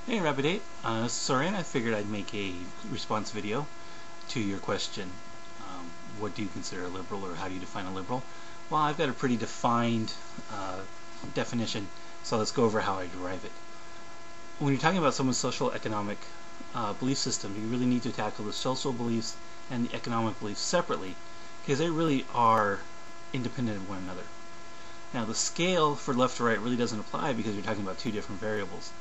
Hey Rabbit8, sorry, I figured I'd make a response video to your question. What do you consider a liberal, or how do you define a liberal? Well, I've got a pretty defined definition, so let's go over how I derive it. When you're talking about someone's social economic belief system, you really need to tackle the social beliefs and the economic beliefs separately, because they really are independent of one another. Now, the scale for left to right really doesn't apply because you're talking about two different variables.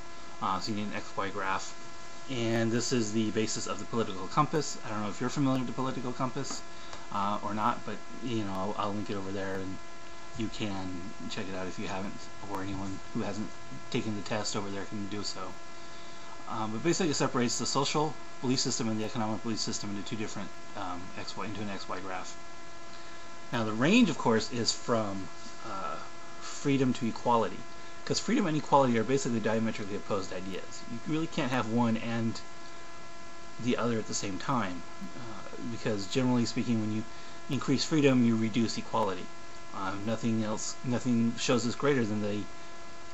So you need an XY graph, and this is the basis of the political compass. I don't know if you're familiar with the political compass or not, but I'll link it over there, and you can check it out if you haven't, or anyone who hasn't taken the test over there can do so. But basically, it separates the social belief system and the economic belief system into two different into an XY graph. Now, the range, of course, is from freedom to equality. Because freedom and equality are basically diametrically opposed ideas. You really can't have one and the other at the same time. Because generally speaking, when you increase freedom, you reduce equality. Nothing shows this greater than the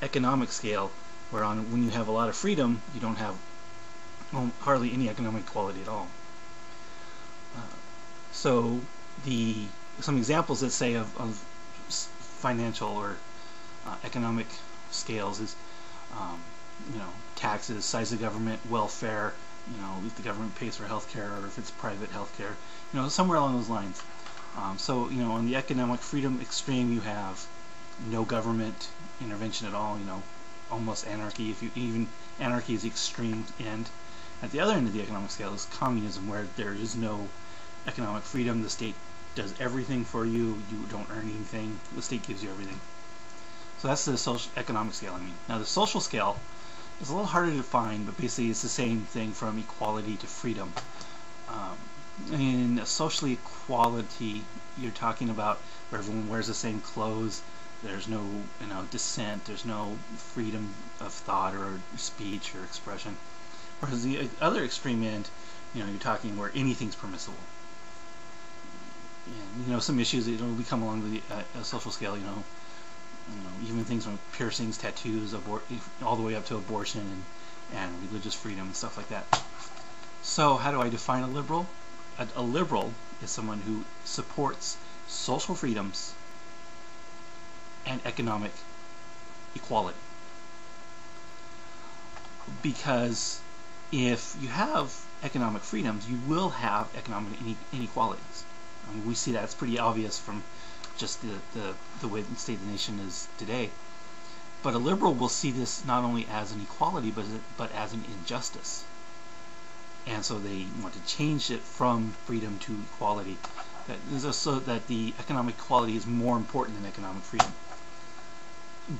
economic scale, where when you have a lot of freedom, you don't have hardly any economic equality at all. So some examples, let's say, of financial or economic scales is taxes, size of government, welfare, if the government pays for healthcare or if it's private healthcare, somewhere along those lines. So on the economic freedom extreme, you have no government intervention at all, almost anarchy. Even anarchy is the extreme end. At the other end of the economic scale is communism, where there is no economic freedom. The state does everything for you. You don't earn anything. The state gives you everything. So that's the social economic scale. Now the social scale is a little harder to define, but basically it's the same thing from equality to freedom. In social equality, you're talking about where everyone wears the same clothes. There's no dissent. There's no freedom of thought or speech or expression. Whereas the other extreme end, you're talking where anything's permissible. And some issues that we come along the social scale, even things from piercings, tattoos, all the way up to abortion and religious freedom and stuff like that. So how do I define a liberal? A liberal is someone who supports social freedoms and economic equality. Because if you have economic freedoms, you will have economic inequalities. We see that. It's pretty obvious from just the way the state of the nation is today. But a liberal will see this not only as an equality, but as an injustice. And so they want to change it from freedom to equality, so that the economic equality is more important than economic freedom.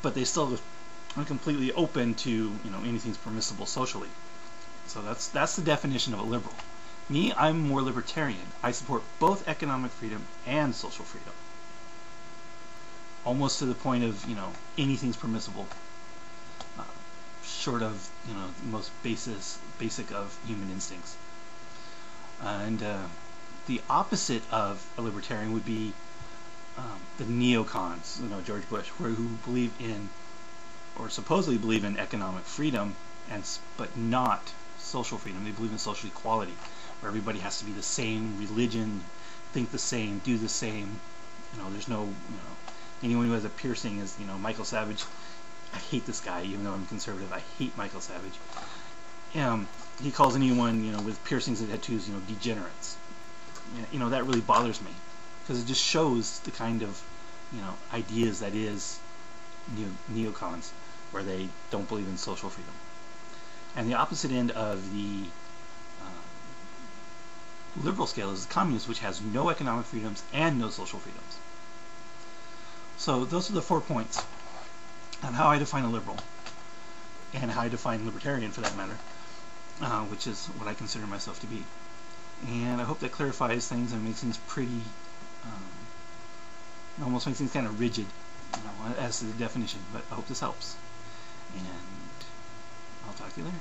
But they still are completely open to anything's permissible socially. So that's the definition of a liberal. Me, I'm more libertarian. I support both economic freedom and social freedom. Almost to the point of, anything's permissible, short of, the most basic of human instincts. And the opposite of a libertarian would be the neocons, George Bush, who believe in, or supposedly believe in, economic freedom, but not social freedom. They believe in social equality, where everybody has to be the same religion, think the same, do the same. There's no, anyone who has a piercing is, Michael Savage. I hate this guy, even though I'm conservative. I hate Michael Savage. He calls anyone, with piercings and tattoos, degenerates. That really bothers me, because it just shows the kind of, ideas that is neocons, where they don't believe in social freedom. And the opposite end of the liberal scale is the communist, which has no economic freedoms and no social freedoms. So those are the 4 points on how I define a liberal, and how I define libertarian, for that matter, which is what I consider myself to be. And I hope that clarifies things and makes things pretty, almost makes things kind of rigid, as to the definition. But I hope this helps, and I'll talk to you later.